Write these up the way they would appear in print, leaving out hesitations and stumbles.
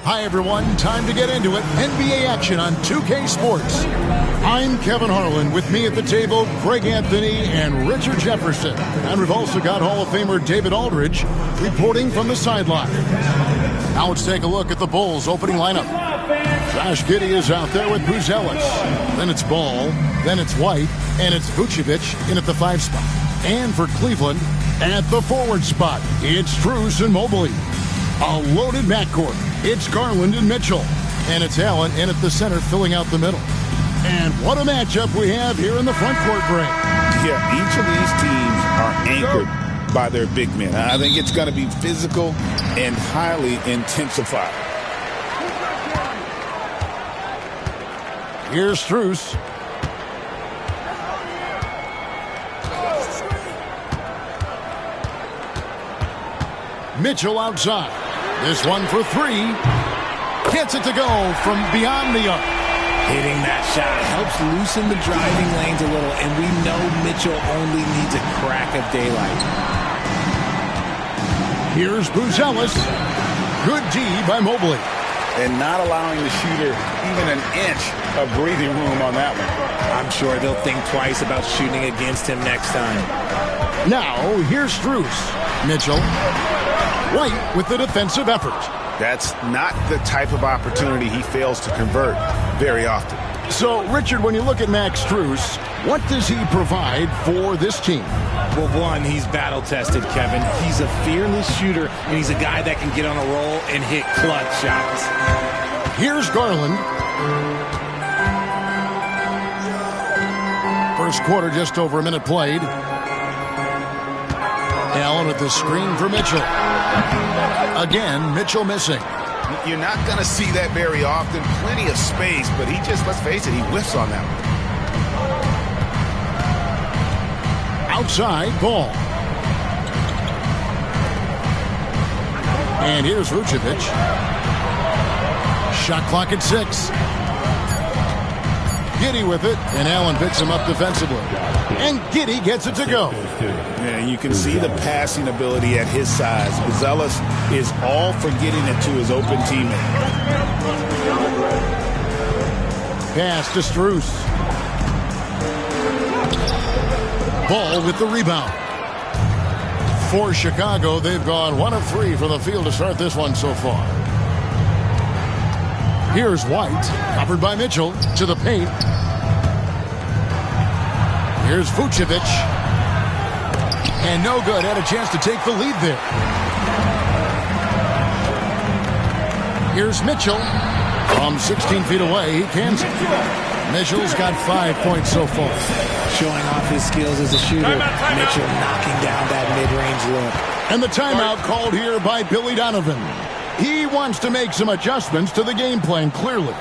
Hi, everyone. Time to get into it. NBA action on 2K Sports. I'm Kevin Harlan. With me at the table, Greg Anthony and Richard Jefferson. And we've also got Hall of Famer David Aldridge reporting from the sideline. Now let's take a look at the Bulls' opening lineup. Josh Giddey is out there with Buzelis. Then it's Ball. Then it's White. And it's Vucevic in at the 5 spot. And for Cleveland, at the forward spot, it's Strus and Mobley. A loaded backcourt. It's Garland and Mitchell. And it's Allen in at the center, filling out the middle. And what a matchup we have here in the front court break. Yeah, each of these teams are anchored by their big men. I think it's going to be physical and highly intensified. Here's Strus. Mitchell outside. This one for 3. Gets it to go from beyond the arc. Hitting that shot helps loosen the driving lanes a little, and we know Mitchell only needs a crack of daylight. Here's Buzelis. Good D by Mobley. And not allowing the shooter even an inch of breathing room on that one. I'm sure they'll think twice about shooting against him next time. Now, here's Strus. Mitchell. White with the defensive effort. That's not the type of opportunity he fails to convert very often. So, Richard, when you look at Max Strus, what does he provide for this team? Well, one, he's battle-tested, Kevin. He's a fearless shooter, and he's a guy that can get on a roll and hit clutch shots. Here's Garland. First quarter, just over a minute played. Allen with the screen for Mitchell. Again, Mitchell missing. You're not going to see that very often. Plenty of space, but he just, let's face it, he whiffs on that one. Outside, Ball. And here's Vucevic. Shot clock at 6. Giddey with it, and Allen picks him up defensively. And Giddey gets it to go. Yeah, you can see the passing ability at his size. Buzelis is all for getting it to his open teammate. Pass to Strus. Ball with the rebound. For Chicago, they've gone 1 of 3 from the field to start this one so far. Here's White, covered by Mitchell, to the paint. Here's Vucevic. And no good. Had a chance to take the lead there. Here's Mitchell. From 16 feet away, he cans it. Mitchell's got 5 points so far. Showing off his skills as a shooter. Mitchell knocking down that mid-range look. And the timeout called here by Billy Donovan. He wants to make some adjustments to the game plan, clearly.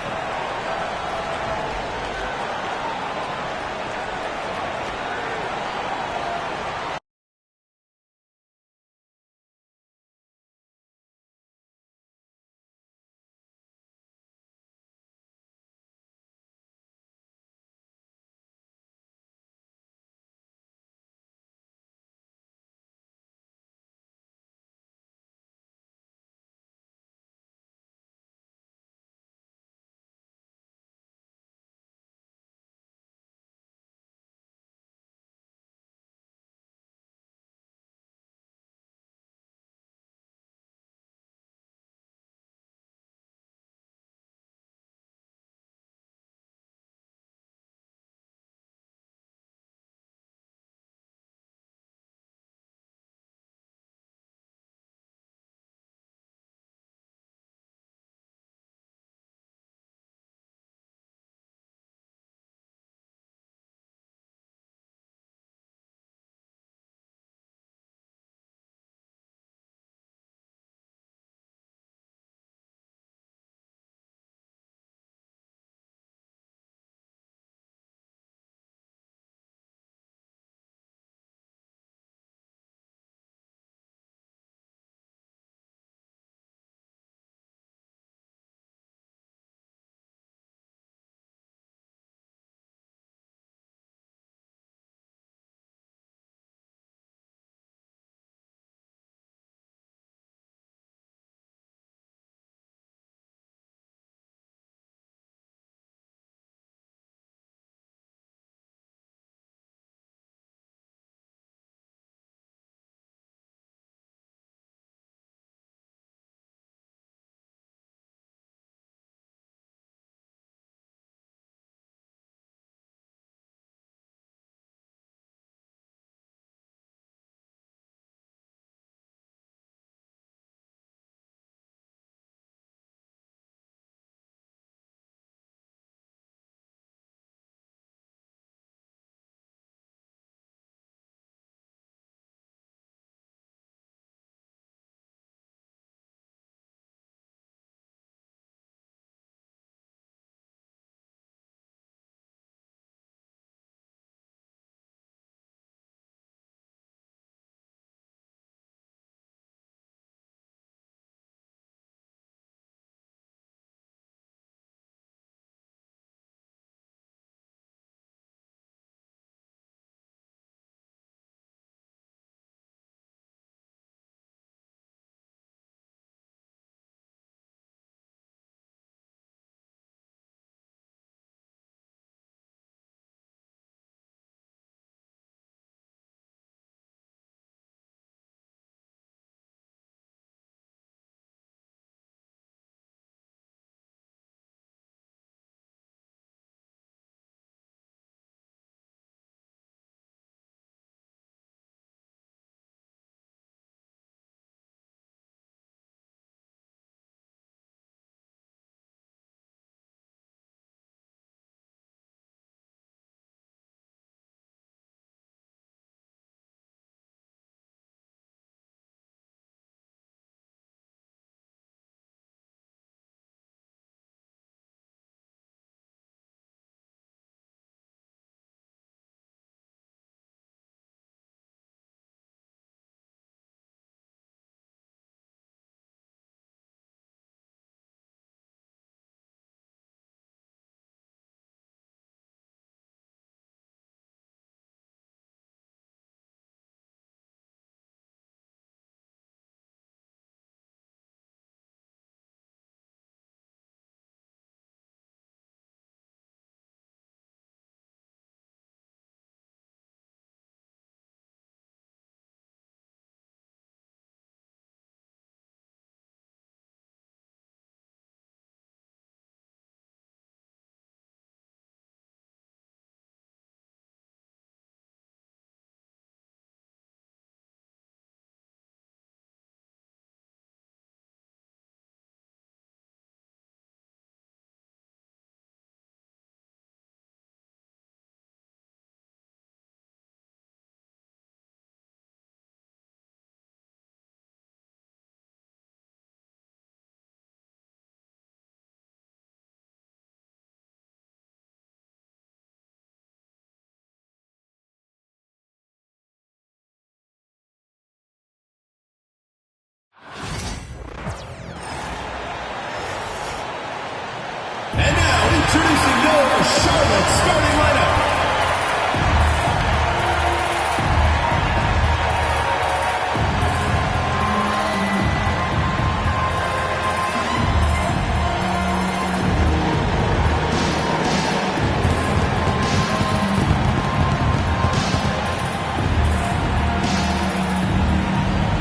Introducing your Charlotte starting lineup.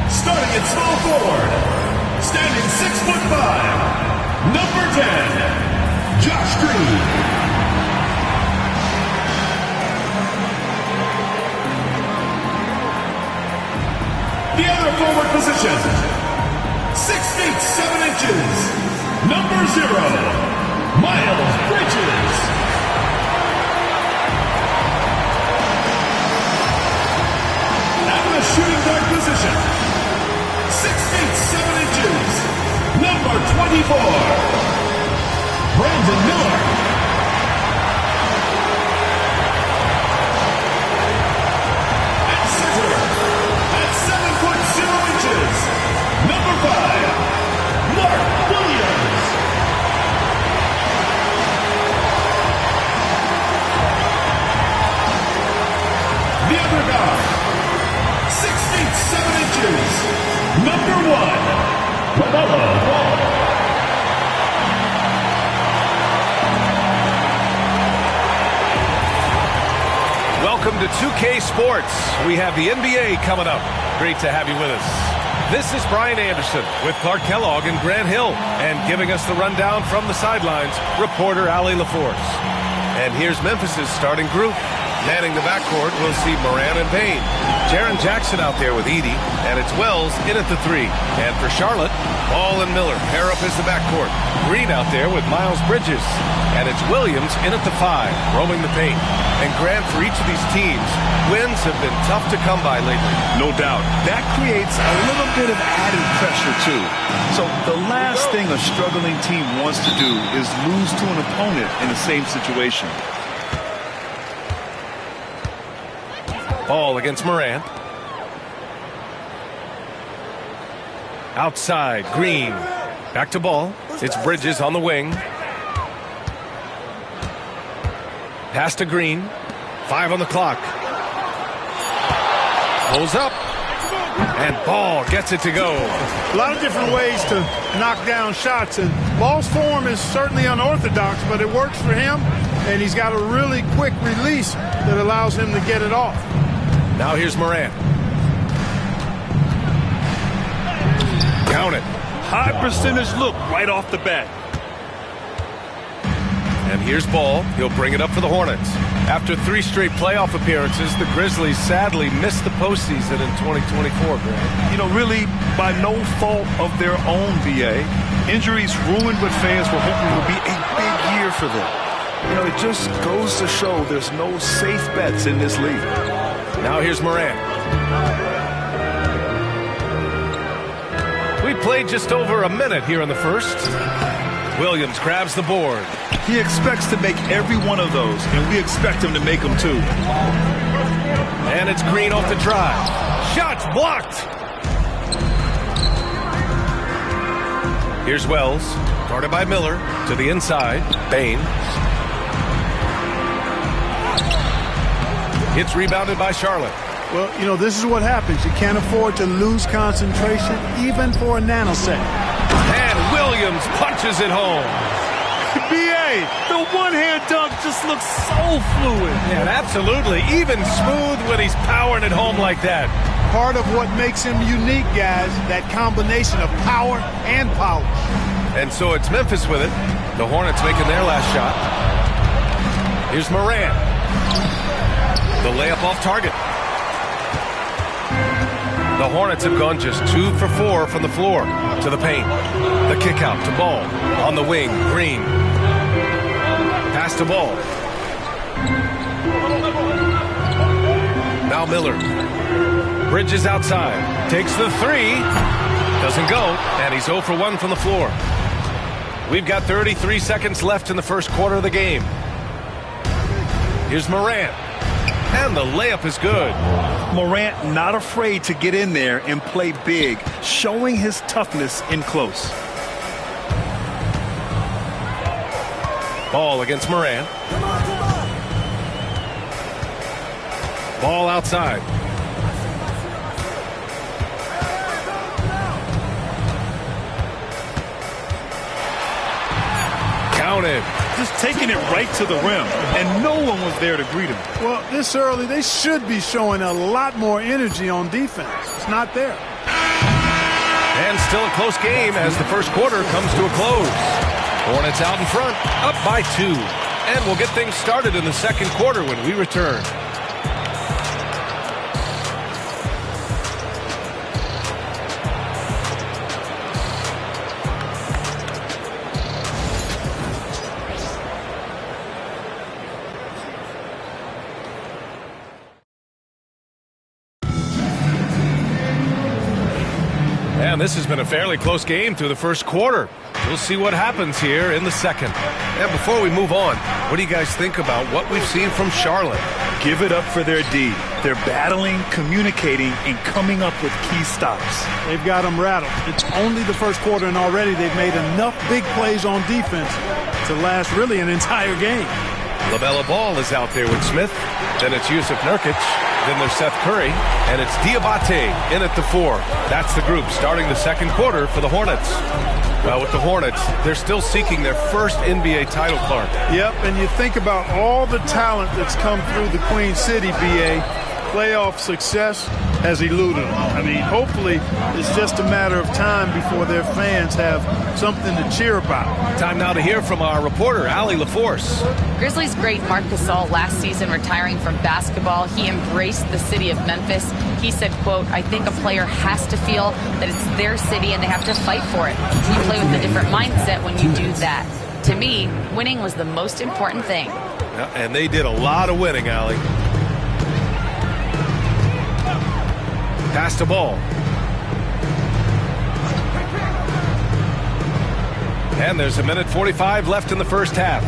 Starting at small forward, standing 6'5", number 10, Josh Green. The other forward position, 6 feet 7 inches, number 0, Miles Bridges. At the shooting guard position, 6 feet 7 inches, number 24, Brandon Miller. At center, at 7 foot 0 inches, number 5, Mark Williams. The other guard, 6 feet 7 inches, number 1, LaMelo Ball. Welcome to 2K Sports. We have the NBA coming up. Great to have you with us. This is Brian Anderson with Clark Kellogg and Grant Hill. And giving us the rundown from the sidelines, reporter Allie LaForce. And here's Memphis's starting group. Manning the backcourt, we'll see Moran and Payne. Jaren Jackson out there with Edey, and it's Wells in at the 3. And for Charlotte, Ball and Miller pair up as the backcourt. Green out there with Miles Bridges. And it's Williams in at the 5, roaming the paint. And Grant, for each of these teams, wins have been tough to come by lately. No doubt. That creates a little bit of added pressure, too. So the last thing a struggling team wants to do is lose to an opponent in the same situation. Ball against Moran. Outside, Green. Back to Ball. It's Bridges on the wing. Pass to Green. 5 on the clock. Pulls up. And Ball gets it to go. A lot of different ways to knock down shots. And Ball's form is certainly unorthodox, but it works for him. And he's got a really quick release that allows him to get it off. Now here's Moran. Count it. High percentage look right off the bat. And here's Ball. He'll bring it up for the Hornets. After 3 straight playoff appearances, the Grizzlies sadly missed the postseason in 2024, Grant. You know, really by no fault of their own, VA. Injuries ruined what fans were hoping would be a big year for them. You know, it just goes to show there's no safe bets in this league. Now here's Moran. We played just over a minute here in the first. Williams grabs the board. He expects to make every one of those, and we expect him to make them too. And it's Green off the drive. Shots blocked. Here's Wells, guarded by Miller, to the inside. Payne. It's rebounded by Charlotte. Well, you know, this is what happens. You can't afford to lose concentration, even for a nanosecond. And Williams punches it home. B.A., the one-hand dunk just looks so fluid. Yeah, absolutely. Even smooth when he's powering it home like that. Part of what makes him unique, guys, that combination of power and polish. And so it's Memphis with it. The Hornets making their last shot. Here's Moran. The layup off target. The Hornets have gone just 2 for 4 from the floor to the paint. The kick out to Ball. On the wing, Green. Pass to Ball. Now Miller. Bridges outside. Takes the 3. Doesn't go. And he's 0 for 1 from the floor. We've got 33 seconds left in the first quarter of the game. Here's Morant. And the layup is good. Morant not afraid to get in there and play big, showing his toughness in close. Ball against Moran. Ball outside. Counted. Just taking it right to the rim, and no one was there to greet him. Well, this early, they should be showing a lot more energy on defense. It's not there. And still a close game as the first quarter comes to a close. Hornets out in front, up by 2. And we'll get things started in the second quarter when we return. And this has been a fairly close game through the first quarter. We'll see what happens here in the second. And before we move on, what do you guys think about what we've seen from Charlotte? Give it up for their D. They're battling, communicating, and coming up with key stops. They've got them rattled. It's only the first quarter, and already they've made enough big plays on defense to last really an entire game. LaMelo Ball is out there with Smith. Then it's Yusuf Nurkic. Then there's Seth Curry. And it's Diabate in at the 4. That's the group starting the second quarter for the Hornets. Well, with the Hornets, they're still seeking their first NBA title, Clark. Yep, and you think about all the talent that's come through the Queen City, BA. Playoff success has eluded them. I mean, hopefully it's just a matter of time before their fans have something to cheer about. Time now to hear from our reporter, Allie LaForce. Grizzlies great Marc Gasol last season retiring from basketball. He embraced the city of Memphis. He said, quote, "I think a player has to feel that it's their city and they have to fight for it. You play with a different mindset when you do that. To me, winning was the most important thing." Yeah, and they did a lot of winning, Allie. Pass the ball. And there's 1:45 left in the first half.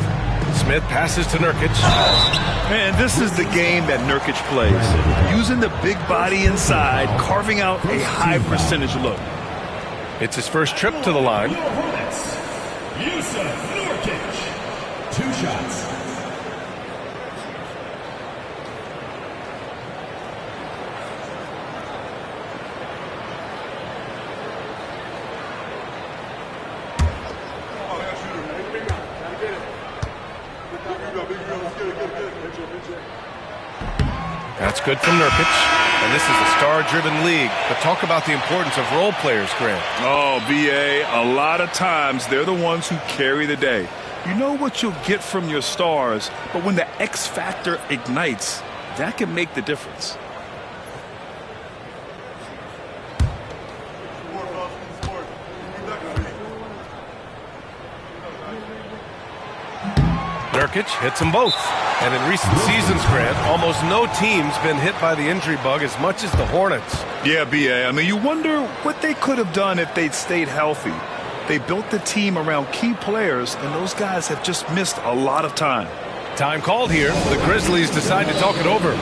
Smith passes to Nurkic. Man, this is the game that Nurkic plays. Using the big body inside, carving out a high percentage look. It's his first trip to the line. Yusuf Nurkic. 2 shots. That's good from Nurkic. And this is a star-driven league. But talk about the importance of role players, Grant. Oh, BA, a lot of times they're the ones who carry the day. You know what you'll get from your stars, but when the X factor ignites, that can make the difference. Nurkic hits them both. And in recent seasons, Grant, almost no team's been hit by the injury bug as much as the Hornets. Yeah, BA. I mean, you wonder what they could have done if they'd stayed healthy. They built the team around key players, and those guys have just missed a lot of time. Time called here. The Grizzlies decide to talk it over.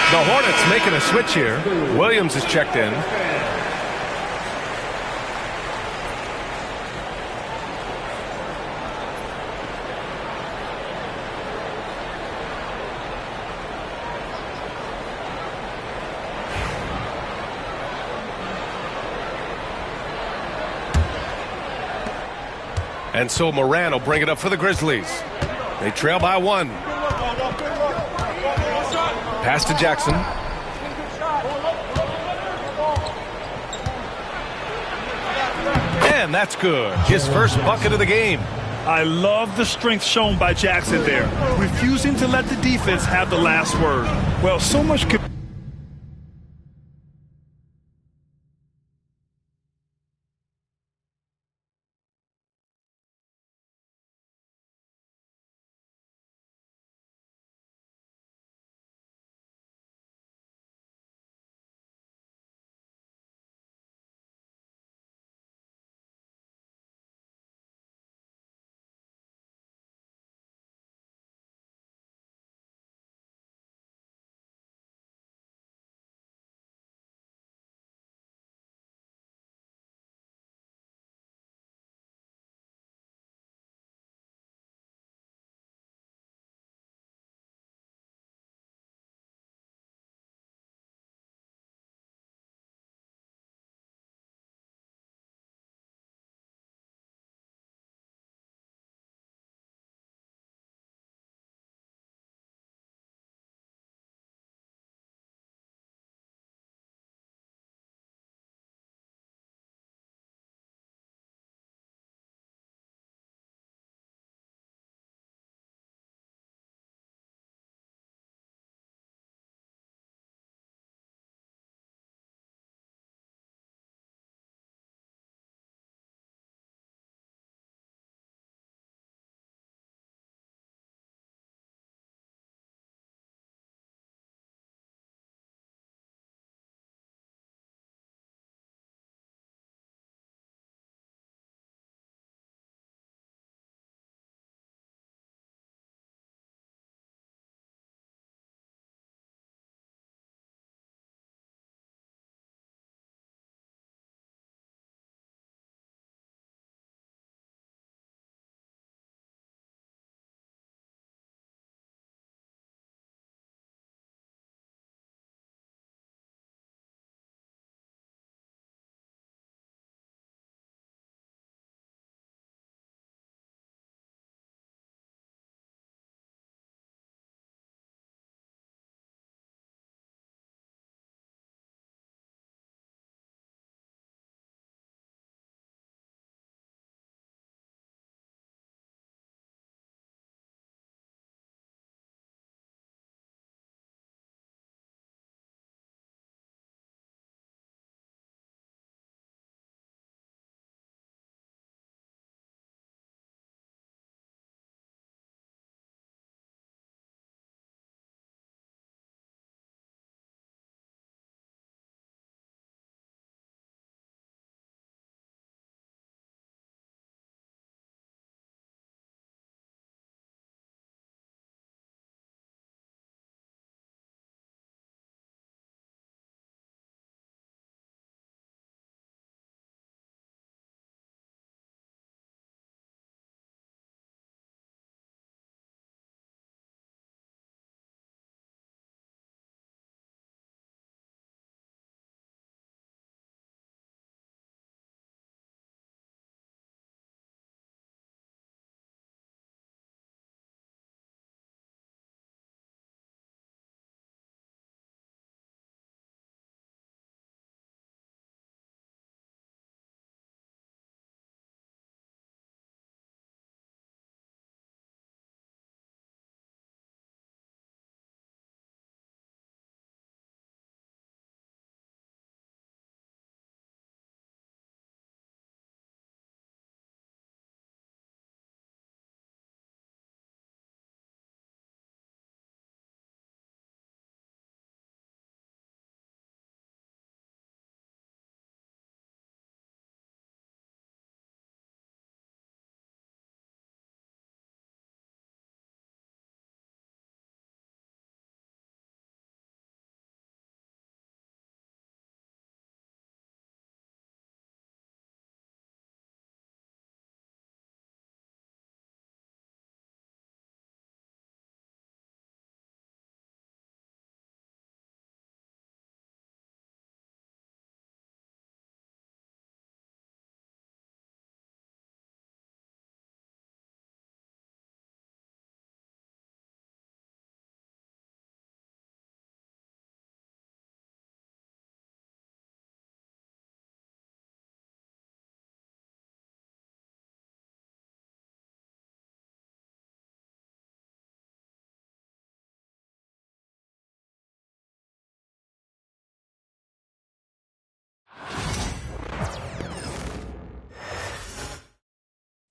The Hornets making a switch here. Williams is checked in. And so Moran will bring it up for the Grizzlies. They trail by 1. Pass to Jackson. And that's good. His first bucket of the game. I love the strength shown by Jackson there, refusing to let the defense have the last word. Well, so much could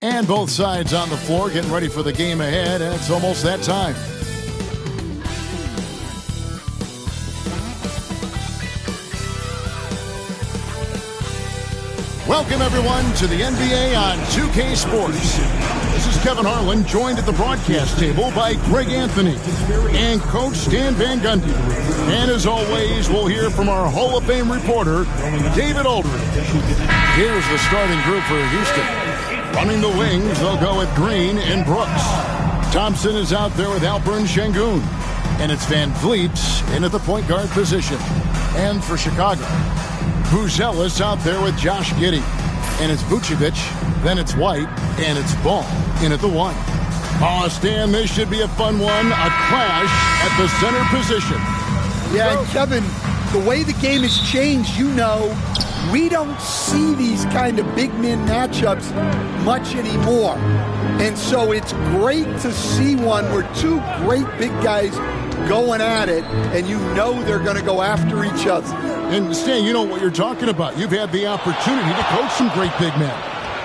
And both sides on the floor getting ready for the game ahead, and it's almost that time. Welcome, everyone, to the NBA on 2K Sports. This is Kevin Harlan, joined at the broadcast table by Greg Anthony and Coach Stan Van Gundy. And as always, we'll hear from our Hall of Fame reporter, David Aldridge. Here's the starting group for Houston. Running the wings, they'll go with Green and Brooks. Thompson is out there with Alperen Sengun. And it's Van Vliet in at the point guard position. And for Chicago, Buzelis out there with Josh Giddey. And it's Vucevic, then it's White, and it's Ball in at the 1. Oh, Stan, this should be a fun one. A clash at the center position. Yeah, and Kevin, the way the game has changed, we don't see these kind of big men matchups much anymore. And so it's great to see one where two great big guys going at it, and they're going to go after each other. And Stan, you know what you're talking about. You've had the opportunity to coach some great big men.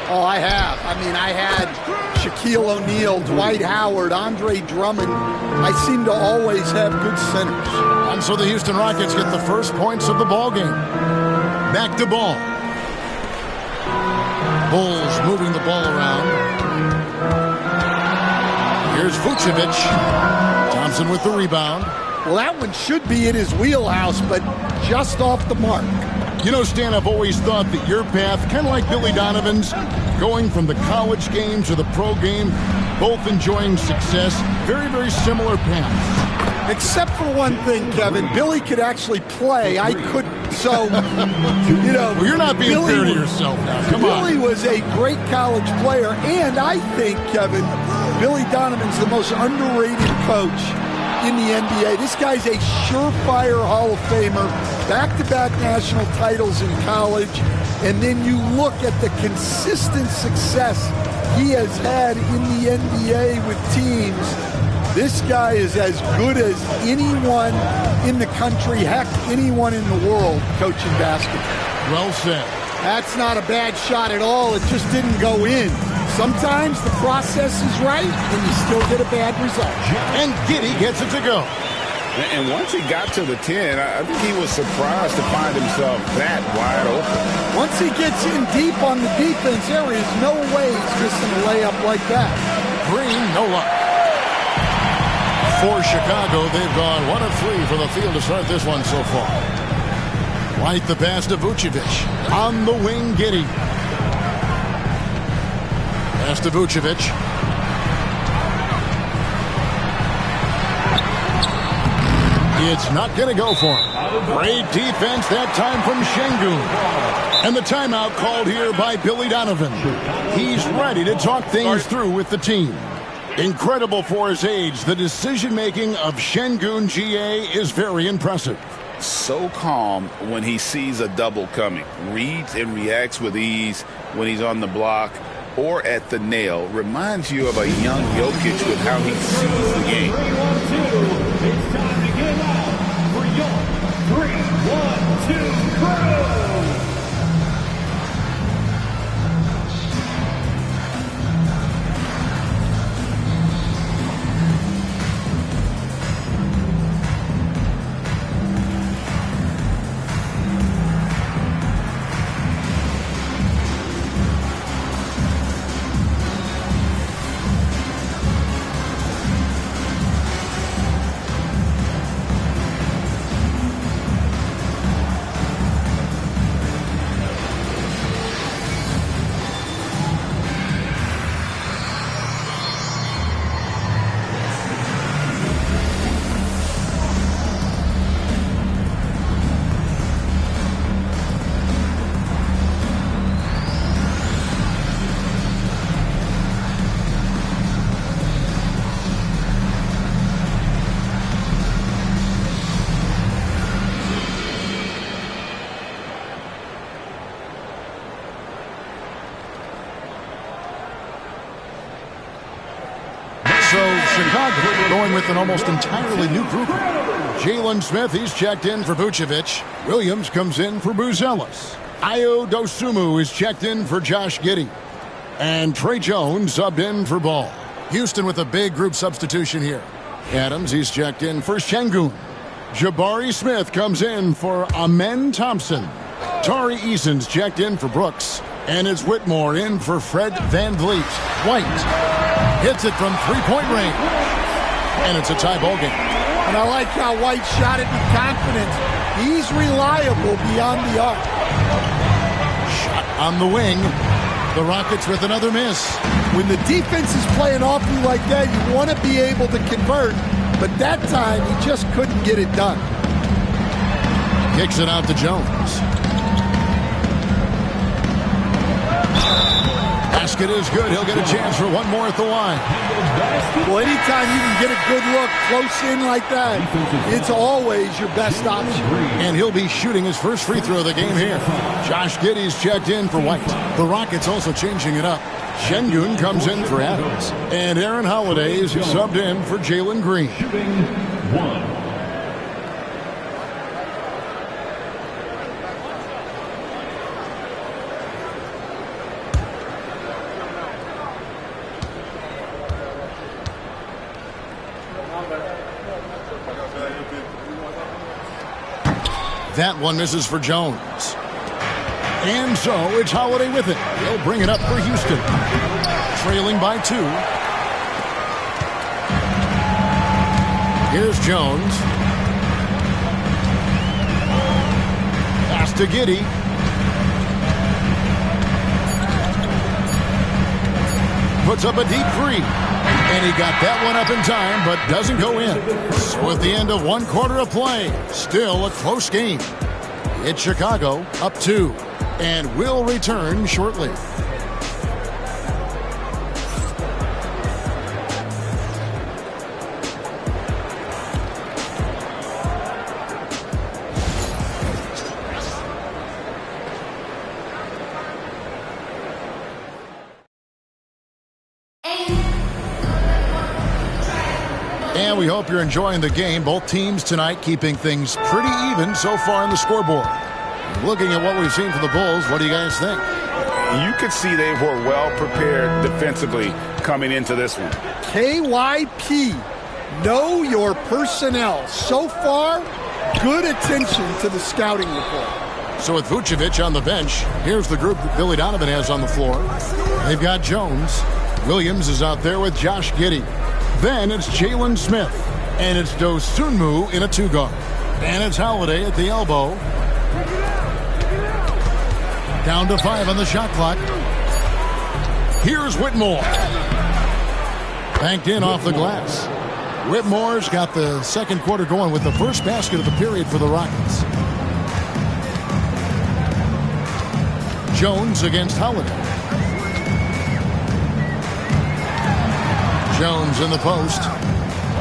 Oh, I have. I had Shaquille O'Neal, Dwight Howard, Andre Drummond. I seem to always have good centers. And so the Houston Rockets get the first points of the ball game. Back to Ball. Bulls moving the ball around. Here's Vucevic. Thompson with the rebound. Well, that one should be in his wheelhouse, but just off the mark. Stan, I've always thought that your path, kind of like Billy Donovan's, going from the college game to the pro game, both enjoying success, very, very similar paths. Except for one thing, Kevin. Billy could actually play. I couldn't. So, well, you're not being fair to yourself now. Come on. Billy was a great college player, and I think, Kevin, Billy Donovan's the most underrated coach in the NBA. This guy's a surefire Hall of Famer, back-to-back national titles in college, and then you look at the consistent success he has had in the NBA with teams. This guy is as good as anyone in the country, heck, anyone in the world coaching basketball. Well said. That's not a bad shot at all. It just didn't go in. Sometimes the process is right, and you still get a bad result. And Giddey gets it to go. And once he got to the 10, I think he was surprised to find himself that wide open. Once he gets in deep on the defense, there is no way he's missing a layup like that. Green, no luck. For Chicago, they've gone 1 of 3 for the field to start this one so far. White the pass to Vucevic. On the wing, Giddey. Pass to Vucevic. It's not going to go for him. Great defense that time from Sengun. And the timeout called here by Billy Donovan. He's ready to talk things through with the team. Incredible for his age. The decision-making of Sengun GA is very impressive. So calm when he sees a double coming. Reads and reacts with ease when he's on the block or at the nail. Reminds you of a young Jokic with how he sees the game. 3-1-2. It's time to get out for your 3-1-2 crew. Chicago going with an almost entirely new group. Jalen Smith, he's checked in for Vucevic. Williams comes in for Buzelis. Ayo Dosunmu is checked in for Josh Giddey. And Trey Jones subbed in for Ball. Houston with a big group substitution here. Adams, he's checked in for Şengün. Jabari Smith comes in for Amen Thompson. Tari Eason's checked in for Brooks. And it's Whitmore in for Fred VanVleet. White hits it from three-point range. And it's a tie ball game. And I like how White shot it with confidence. He's reliable beyond the arc. Shot on the wing. The Rockets with another miss. When the defense is playing off you like that, you want to be able to convert. But that time, he just couldn't get it done. Kicks it out to Jones. Basket is good. He'll get a chance for one more at the line. Well, anytime you can get a good look close in like that, it's always your best option. And he'll be shooting his first free throw of the game here. Josh Giddey's checked in for White. The Rockets also changing it up. Şengün comes in for Adams. And Aaron Holiday is subbed in for Jalen Green. That one misses for Jones. And so it's Holiday with it. He'll bring it up for Houston. Trailing by 2. Here's Jones. Pass to Giddey. Puts up a deep 3. And he got that one up in time, but doesn't go in. So at the end of one quarter of play, still a close game. It's Chicago up 2. And will return shortly. And we hope you're enjoying the game. Both teams tonight keeping things pretty even so far on the scoreboard. Looking at what we've seen from the Bulls, what do you guys think? You could see they were well prepared defensively coming into this one. KYP, know your personnel. So far, good attention to the scouting report. So with Vucevic on the bench, here's the group that Billy Donovan has on the floor. They've got Jones. Williams is out there with Josh Giddey. Then it's Jalen Smith. And it's Dosunmu in a 2-guard. And it's Holiday at the elbow. Down to 5 on the shot clock. Here's Whitmore. Banked in off the glass. Whitmore's got the second quarter going with the first basket of the period for the Rockets. Jones against Holiday. Jones in the post.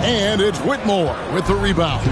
And it's Whitmore with the rebound.